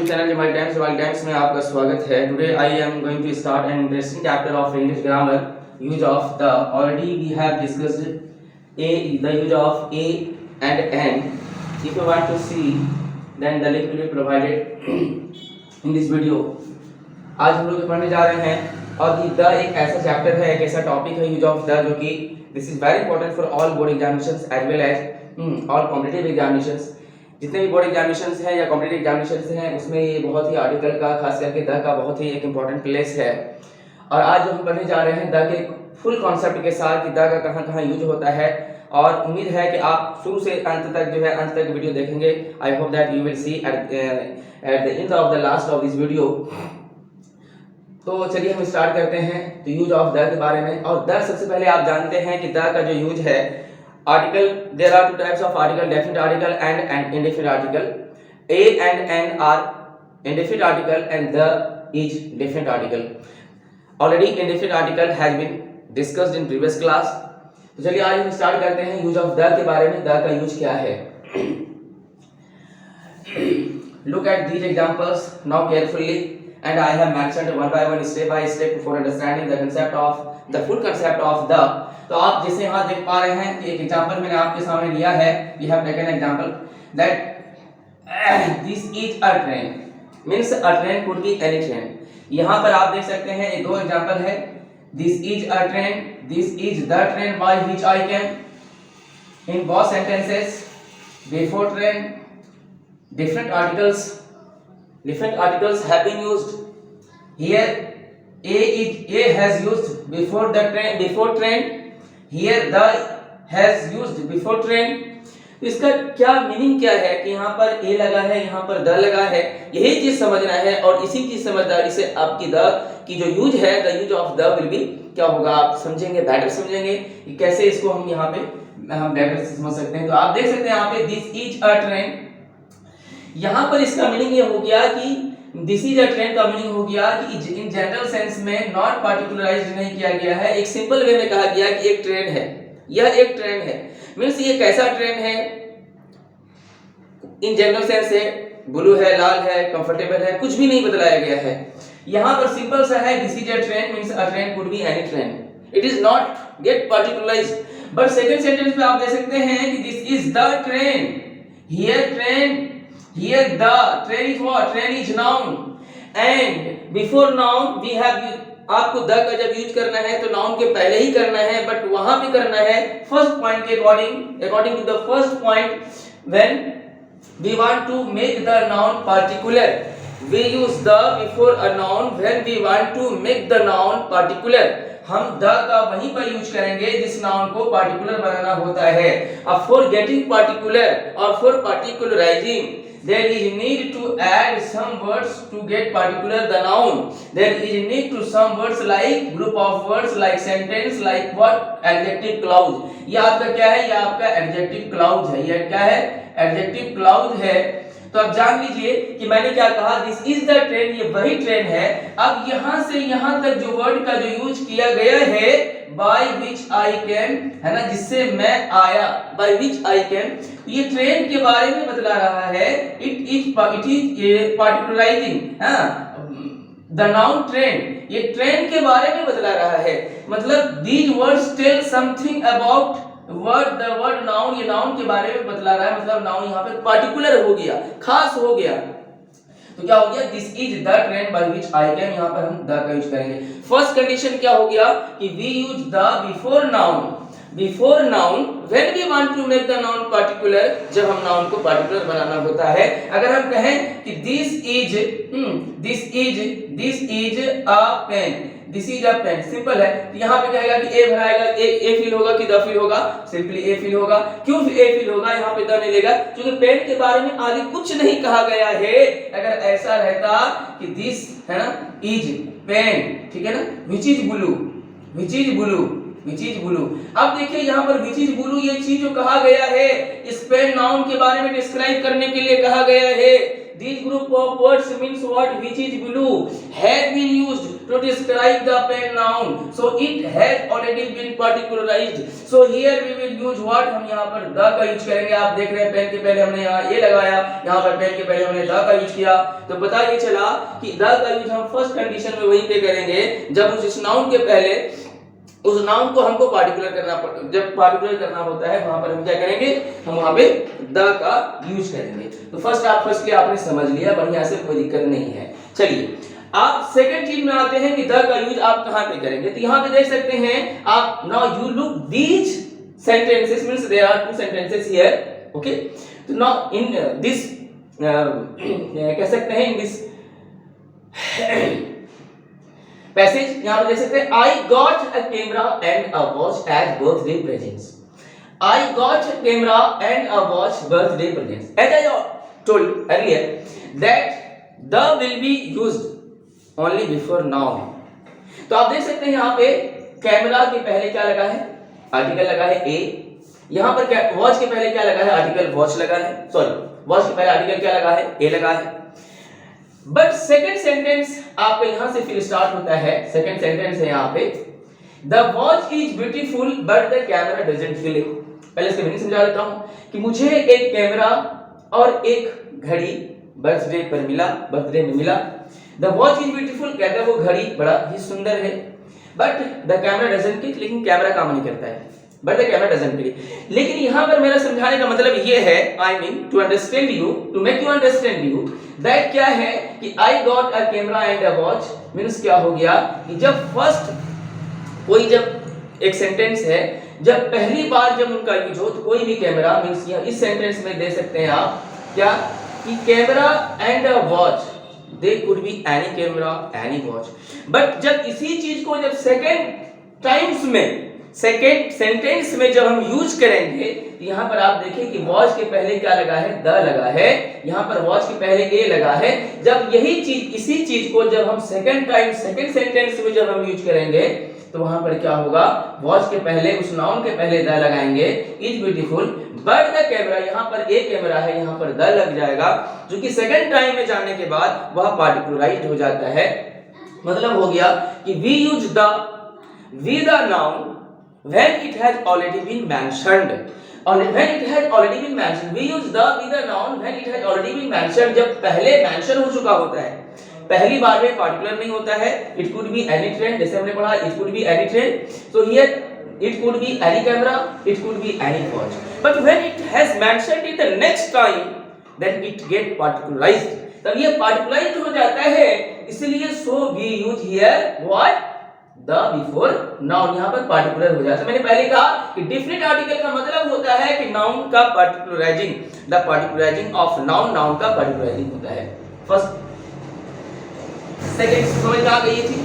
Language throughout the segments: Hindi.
यूट्यूब चैनल जमाल टाइम्स में आपका स्वागत है। Today I am going to start an interesting chapter of English grammar, use of the. Already we have discussed the use of a and an. If you want to see then the link will be provided in this video. आज हम लोग पढ़ने जा रहे हैं और द एक ऐसा चैप्टर है, एक ऐसा टॉपिक है यूज ऑफ द, जो कि this is very important for all board examinations as well as all competitive examinations. जितने भी बोर्ड एग्जामिनेशंस हैं या कॉम्पिटिटिव एग्जामिनेशंस हैं, उसमें ये बहुत ही आर्टिकल का, खास करके द का बहुत ही एक इंपॉर्टेंट प्लेस है। और आज जो हम पढ़ने जा रहे हैं द के फुल कॉन्सेप्ट के साथ कि द का कहाँ कहाँ यूज होता है, और उम्मीद है कि आप शुरू से अंत तक जो है अंत तक वीडियो देखेंगे। I hope that you will see at the end of the last of this video. तो चलिए हम स्टार्ट करते हैं तो यूज ऑफ द के बारे में। और द सबसे पहले आप जानते हैं कि द का जो यूज है, article, there are two types of article, definite article and indefinite article. A and N are indefinite article and the is definite article. Already indefinite article has been discussed in previous class. तो चलिए आज हम स्टार्ट करते हैं यूज ऑफ द के बारे में। द का यूज क्या है? Look at these examples now carefully and I have mentioned one by one, step by step, for understanding the concept of the full concept of the। तो आप जैसे यहाँ देख पा रहे हैं कि एक एग्जांपल मैंने आपके सामने लिया है। We have taken example that this is a train, means a train could be any train. यहाँ पर आप देख सकते हैं ये दो एग्जांपल है। This is a train, this is the train by which I can. In both sentences before train different articles have been used here। A has used before the train, before train। Here the has used before train। इसका क्या मीनिंग क्या है कि यहाँ पर ए लगा है, यहाँ पर द लगा है। यही चीज समझना है और इसी की समझदारी से आपकी द की जो यूज है, the use of the will B क्या होगा, आप समझेंगे, बेटर समझेंगे कि कैसे इसको हम यहाँ पे हम बेटर से समझ सकते हैं। तो आप देख सकते हैं यहाँ पे दिस इज अ ट्रेन। यहाँ पर इसका मीनिंग ये हो गया कि दिस इज अ ट्रेन का मीनिंग हो गया कि इन जनरल सेंस में नॉट पार्टिकुलराइज्ड नहीं किया गया है। एक सिंपल वे में कहा गया कि एक ट्रेन है, यह एक ट्रेन है। मींस ये कैसा ट्रेन है, इन जनरल सेंस है, ब्लू है, लाल है, कंफर्टेबल है, कुछ भी नहीं बतलाया गया है। यहाँ पर सिंपल सा है this is a train, means a train could be any train. It is not get particularized. But second sentence में आप देख सकते हैं कि this is the train. Here train, here the train is what? Train is noun and before noun we have, आपको द का जब यूज करना है तो नाउन के पहले ही करना है, बट वहां पे करना है फर्स्ट पॉइंट के according to the first point. When we want to make the noun particular, we use the before a noun when we want to make the noun particular. हम द का वहीं पर यूज करेंगे जिस नाउन को पार्टिकुलर बनाना होता है। अब फॉर गेटिंग पार्टिकुलर और for पार्टिकुलराइजिंग there is need to add some words to get particular the noun। there is need to some words like group of words, like sentence, like what, adjective clause। ये आपका क्या है, ये आपका adjective clause है। ये क्या है, adjective clause है। तो अब जान लीजिए कि मैंने क्या कहा, दिस इज द ट्रेन, ये वही ट्रेन है। अब यहां से यहां तक जो वर्ड का जो यूज किया गया है, बाय विच आई कैन, है ना, जिससे मैं आया, बाय विच आई कैन, ये ट्रेन के बारे में बतला रहा है। It is particularizing the noun train, ये ट्रेन के बारे में बतला रहा है। मतलब these words tell something about word, the word noun, ये नाउन के बारे में बतला रहा है। मतलब नाउन यहाँ पे पार्टिकुलर हो गया, खास हो गया। तो क्या हो गया, this is the train by which I came, यहाँ पर हम द का यूज करेंगे। फर्स्ट कंडीशन क्या हो गया कि we use the before noun, before noun when we want to make the noun particular, जब हम नाउन को पार्टिकुलर बनाना होता है। अगर हम कहें कि this is a pen, this is a pen, simple है। तो यहाँ पे कहेगा कि ए भराएगा, ए फील होगा कि द फील होगा, सिंपली ए फील होगा। क्यों ए फील होगा, यहाँ पे द नहीं लेगा क्योंकि पेन के बारे में आगे कुछ नहीं कहा गया है। अगर ऐसा रहता कि दिस है ना इज पेन, ठीक है ना, which is blue, which is blue, which is blue. अब देखिए यहाँ पर विच इज ब्लू, ये चीज जो कहा गया है इस पेन नाउन के बारे में डिस्क्राइब करने के लिए कहा गया है। these group of words means what, which is below has been used to describe the pen noun, so it has already been particularized. So here we will use what, हम यहाँ पर the का यूज करेंगे. आप देख रहे हैं पेन के पहले हमने यहाँ ये लगाया, यहाँ पर पेन के पहले हमने the का यूज किया, तो पता ये चला कि the का यूज हम फर्स्ट कंडीशन में वहीं पे करेंगे जब उस नाउन के पहले उस नाउन को हमको पार्टिकुलर करना जब पार्टिकुलर करना होता है वहां पर हम क्या करेंगे, हम वहां पे द का यूज करेंगे. तो फर्स्टली आपने समझ लिया, बढ़िया से, कोई दिक्कत नहीं है. चलिए आप सेकंड चीज में आते हैं कि द का यूज आप कहां पे करेंगे. तो यहां पे देख सकते हैं आप, now you look these sentences means there are two sentences here. Okay, तो नाउ इन दिस कह सकते हैं इन दिस पैसेज, यहां पर देख सकते हैं I got a camera and a watch as birthday presents. I got a camera and a watch birthday presents. As I told earlier that the will be used only before noun. तो आप देख सकते हैं यहां पे कैमरा के पहले क्या लगा है, आर्टिकल लगा है ए. यहां पर क्या, वॉच के पहले क्या लगा है, आर्टिकल वॉच लगा है, सॉरी वॉच के पहले आर्टिकल क्या लगा है, ए लगा है. बट सेकंड सेंटेंस आपका यहां से फिर स्टार्ट होता है. सेकंड सेंटेंस है यहां पे, the watch is beautiful but the camera doesn't feel it. पहले इसका मीनिंग समझा देता हूं कि मुझे एक कैमरा और एक घड़ी बर्थडे पर मिला, बर्थडे में मिला. द वॉच इज ब्यूटीफुल, कहता है वो घड़ी बड़ा ही सुंदर है, but the camera doesn't feel, लेकिन कैमरा काम नहीं करता है, but the camera doesn't feel. लेकिन यहां पर मेरा समझाने का मतलब ये है, I mean to understand you, to make you understand you that क्या है कि I got a camera and a watch means क्या हो गया कि जब फर्स्ट कोई जब एक सेंटेंस है, जब पहली बार जब उनका यूज हो तो कोई भी कैमरा मींस इस सेंटेंस में दे सकते हैं आप क्या कि camera and a watch, they could be any camera any watch. But जब इसी चीज को जब सेकंड टाइम्स में सेकेंड सेंटेंस में जब हम यूज करेंगे, यहां पर आप देखिए कि वॉच के पहले क्या लगा है, द लगा है, यहां पर वॉच के पहले ए लगा है. जब यही चीज, इसी चीज को जब हम सेकंड टाइम सेकंड सेंटेंस में जब हम यूज करेंगे तो वहां पर क्या होगा, वॉच के पहले उस नाउन के पहले द लगाएंगे, is beautiful but the camera, यहां पर ए कैमरा है, यहां पर द लग जाएगा, जो कि सेकंड टाइम में जाने के बाद वह पार्टिकुलराइज्ड हो जाता है. मतलब हो गया कि we use the with the noun when it has already been mentioned, or when it has already been mentioned. We use the with the noun when it has already been mentioned, जब पहले मेंशन हो चुका होता है, पहली बार में पार्टिकुलर नहीं होता है. It could be any train, जैसे हमने पढ़ा it could be any train, so here it could be any camera, it could be any watch. But when it has mentioned in the next time then it get particularized, तब ये पार्टिकुलराइज्ड हो जाता है. इसलिए so we use here what, the before noun, यहां पर पार्टिकुलर हो जाता है. मैंने पहले कहा कि डिफरेंट आर्टिकल का मतलब होता है कि नाउन का पार्टिकुलराइजिंग, द पार्टिकुलराइजिंग ऑफ नाउन, नाउन का पार्टिकुलराइजिंग होता है. फर्स्ट सेकंड समझ में आ गई थी.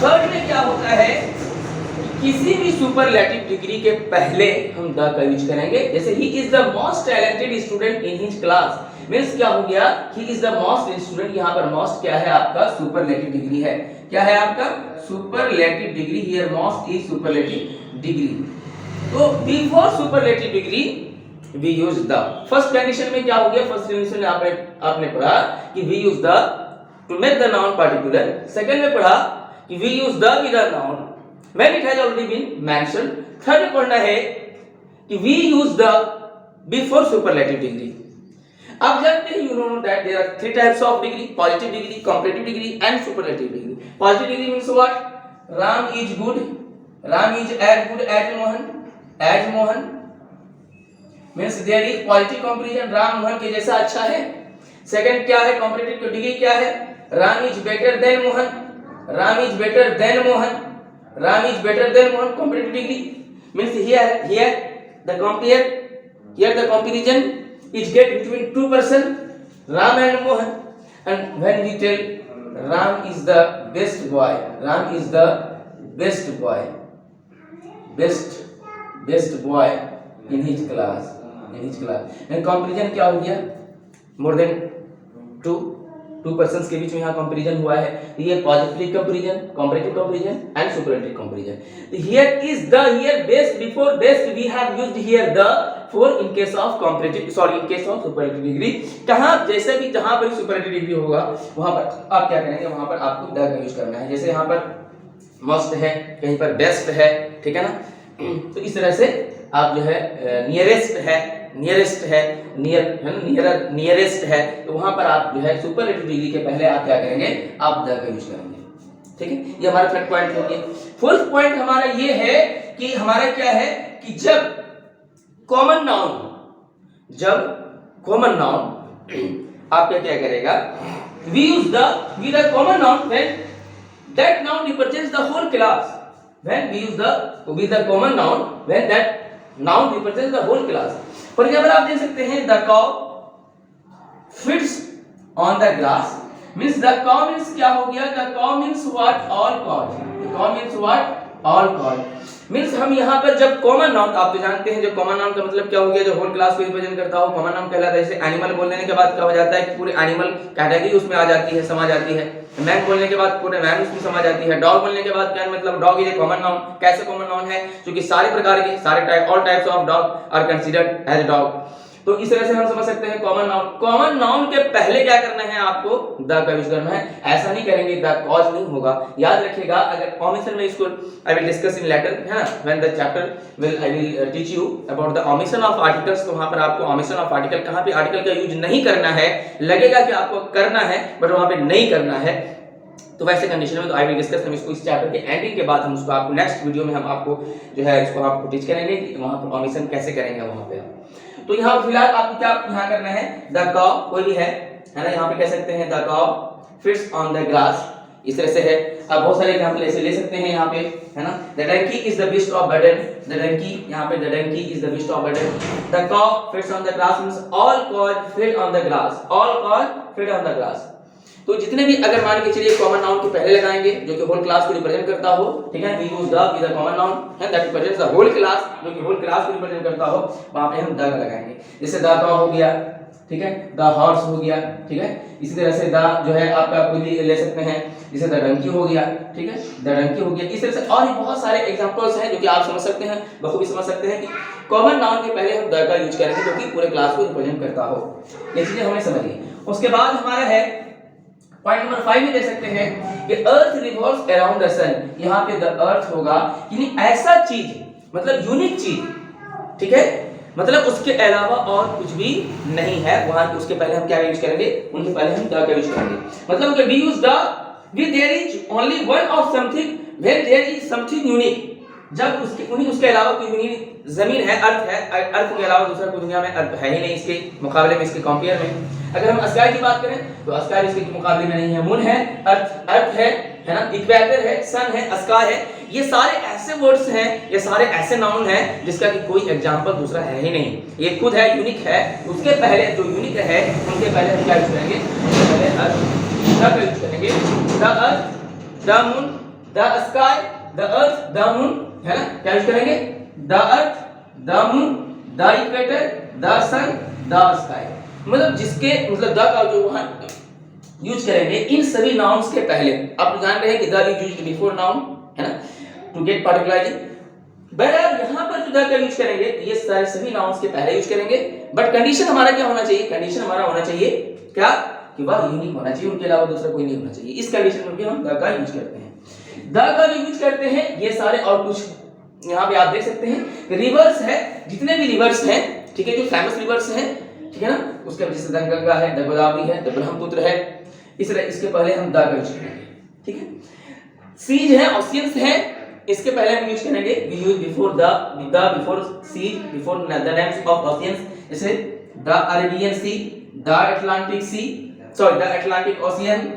थर्ड में क्या होता है, किसी भी सुपरलेटिव डिग्री के पहले हम द का यूज करेंगे. जैसे he is the most talented student in his class, means क्या हो गया, he is the most student. यहां पर मोस्ट क्या है आपका, सुपरलेटिव डिग्री है. क्या है आपका, superlative degree. Here most is superlative degree. तो before superlative degree we use the. First condition में क्या हो गया, फर्स्ट कंडीशन में आपने पढ़ा कि we use the to make the noun particular. Second में पढ़ा कि we use the with the noun when it has already been mentioned. Third में पढ़ना है कि we use the before superlative degree. आप जानते हैं, you know that there are three types of degree: positive degree, comparative degree and superlative degree. Positive degree means what? Ram is good, Ram is as good as Mohan, as Mohan means there is positive comparison, Ram Mohan के जैसा अच्छा है. सेकंड क्या है, comparative degree क्या है, Ram is better than Mohan, Ram is better than Mohan, Ram is better than Mohan. Comparative degree means here the comparison is get between two person, Ram and Mohan, and when we tell Ram is the best boy, Ram is the best boy, best boy in his class, and comparison क्या हो गया, more than टू पर्सन्स के बीच में यहाँ कंपैरिजन हुआ है. ये positive comparison, comparative comparison and superlative comparison. Here is the, here best, before best we have used here the for in case of comparative, sorry in case of superlative degree, कहाँ जैसे भी जहां पर सुपरलेटिव डिग्री होगा वहां पर आप क्या करेंगे, वहां पर आपको द का यूज करना है। जैसे यहाँ पर मस्ट है, कहीं पर बेस्ट है, ठीक है ना। तो इस तरह से आप जो है नियरेस्ट है, नियरेस्ट है, नियर है ना, नियरर नियरेस्ट है, तो वहां पर आप जो है सुपरलेटिव डिग्री के पहले आप क्या करेंगे, आप द का यूज करेंगे। ठीक है, ये हमारा थर्ड पॉइंट हो गया। फोर्थ पॉइंट हमारा ये है कि हमारा क्या है कि जब कॉमन नाउन, जब कॉमन नाउन आप क्या करेगा, we use the with the common noun when that noun represents the whole class, when we use the with the common noun when that noun represents the whole class। for example आप देख सकते हैं the cow fits on the grass, means the cow means क्या हो गया, the cow means what, all cows, the cow means what, all cows, means हम यहाँ पर जब कॉमन नाउन, आप तो जानते हैं जो कॉमन नाउन का मतलब क्या हो गया, जो होल क्लास को रिप्रेजेंट करता हो कॉमन नाउन कहलाता है। जैसे एनिमल बोलने के बाद क्या हो जाता है कि पूरे एनिमल कैटेगरी उसमें आ जाती है, समा जाती है। मैन बोलने के बाद पूरे मैन उसमें समा जाती है। डॉग बोलने के बाद क्या मतलब, dog is a common noun. कैसे कॉमन नाउन है, क्योंकि सारे प्रकार के, सारे type, all types of dog are considered as dog. तो इस तरह से हम समझ सकते हैं कॉमन नाउन। कॉमन नाउन के पहले क्या करना है, आपको द का यूज करना है। ऐसा नहीं करेंगे द कॉज नहीं होगा, याद रखिएगा। अगर ओमिशन में इसको I will discuss in later, है ना, when the chapter will I will teach you about the omission of articles. तो वहां पर आपको ओमिशन ऑफ आर्टिकल, कहां पे आर्टिकल का यूज नहीं करना है, लगेगा कि आपको करना है बट वहां पे नहीं करना है, तो वैसे कंडीशन में तो आई विल डिस्कस, हम इसको इस चैप्टर के एंडिंग के बाद हम उसको आपको नेक्स्ट वीडियो में हम आपको जो है इसको आपको टीच करेंगे कि वहां पर ओमिशन कैसे करेंगे वहां पे। तो यहाँ फिलहाल आपको क्या यहाँ करना है, द काउ कोई भी है ना, यहाँ पे कह सकते हैं the cow fits on the grass, इस तरह से है। अब बहुत सारे एग्जांपल ऐसे ले सकते हैं यहाँ पे, है ना। The donkey is the beast of burden, the donkey, यहाँ पे the donkey is the beast of burden. The cow fits on the grass means all cow fit on the grass, all cow fit on the grass. तो जितने भी अगर मान के चलिए कॉमन नाउन के पहले लगाएंगे जो कि होल क्लास को रिप्रेजेंट करता हो, ठीक है, we use the with the common noun है that represents the whole class, जो कि होल क्लास को रिप्रेजेंट करता हो, वहां पे हम द लगाएंगे। जैसे द काउ हो गया, ठीक है, द हॉर्स हो गया, ठीक है। इसी तरह से द जो है आपका कोई भी ले सकते हैं, जैसे द डंकी हो गया, ठीक है, द डंकी हो गया। इस तरह से और भी बहुत सारे एग्जांपल्स हैं जो कि आप समझ सकते हैं, बखूबी समझ सकते हैं कि कॉमन नाउन के पहले हम द का यूज करेंगे जो कि पूरे क्लास को रिप्रेजेंट करता हो। ये चीजें हमें समझिए। उसके बाद हमारा है पॉइंट नंबर 5 में देख सकते हैं कि अर्थ रिवॉल्व्स अराउंड द सन। यहाँ पे द अर्थ होगा यानी ऐसा चीज, मतलब यूनिक चीज, ठीक है, मतलब उसके अलावा और कुछ भी नहीं है। वहां उसके पहले हम क्या यूज करेंगे, उनके पहले हम द का यूज करेंगे। मतलब कि we use the with there is only one of something when there is something unique. जब उसके अलावा कोई यूनिक जमीन है, अर्थ है, अर्थ के अलावा दूसरा कोई दुनिया में अर्थ है ही नहीं इसके मुकाबले में, इसके कंपेयर में। अगर हम स्काई की बात करें तो स्काई इसके मुकाबले में नहीं है। मून है, अर्थ है ना, इक्वेटर है, सन है, स्काई है। ये सारे ऐसे वर्ड्स हैं, ये सारे ऐसे नाउन हैं जिसका कि कोई एग्जांपल दूसरा है ही नहीं। ये खुद है, यूनिक है। उसके पहले जो यूनिक है उनके पहले हम क्या यूज करेंगे, उनके पहले अर्थ का यूज करेंगे। The earth, the moon, the sky, the earth, the moon, है ना, क्या यूज करेंगे, the earth, the moon, the equator, the sun, the sky. मतलब जिसके मतलब द का जो वहां यूज करेंगे इन सभी नाउन्स के पहले। आप जान रहे हैं कि the is used before noun, है ना, टू गेट पार्टिकुलरिटी। बहरहाल यहाँ पर जो द का यूज करेंगे ये सारे सभी नाउन्स के पहले यूज करेंगे, बट कंडीशन हमारा क्या होना चाहिए, कंडीशन हमारा होना चाहिए क्या, कि वह यूनिक होना चाहिए, उनके अलावा दूसरा कोई नहीं होना चाहिए। इस कंडीशन में भी हम द का यूज करते हैं। द का जो यूज करते हैं ये सारे और कुछ यहाँ पे आप देख सकते हैं रिवर्स है, जितने भी रिवर्स हैं, ठीक है, जो फेमस रिवर्स हैं, ठीक है ना, उसके वजह से गंगा है, द गोदावरी है, द ब्रह्मपुत्र है, इस तरह इसके पहले हम द का यूज करेंगे, ठीक है। सीज है, ओशियंस है, इसके पहले हम यूज करेंगे we use before the before seas, before the names of oceans, जैसे the Arabian sea, the Atlantic sea, sorry the Atlantic ocean.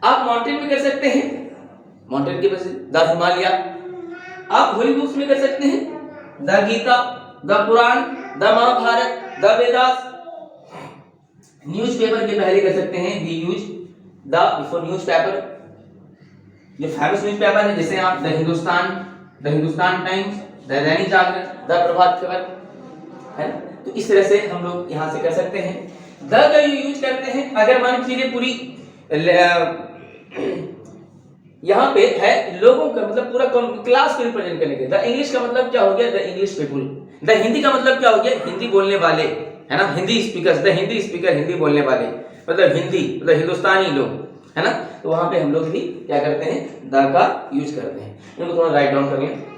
आप माउंटेन में कर सकते हैं, माउंटेन के वजह द हिमालय। आप होली बुक्स में कर सकते हैं the Gita, the Purana, the Mahabharata, the Vedas. Newspaper के पहले कर सकते हैं we use the before newspaper. जो फेमस न्यूज़पेपर है जैसे आप the Hindustan times, the Dainik Jagran, the Prabhat Khabar, है ना। तो इस तरह से हम लोग यहां से कर सकते हैं। द का यूज करते हैं अगर मान लीजिए पूरी यहाँ पे है लोगों का मतलब पूरा क्लास को रिप्रेजेंट करने के। द इंग्लिश का मतलब क्या हो गया, the English people, the Hindi का मतलब क्या हो गया, हिंदी बोलने वाले, है ना, Hindi speakers, the Hindi speaker, Hindi बोलने वाले, मतलब हिंदी मतलब हिंदुस्तानी लोग, है ना। तो वहां पे हम लोग भी क्या करते हैं, द का यूज करते हैं। इनको थोड़ा राइट डाउन करें।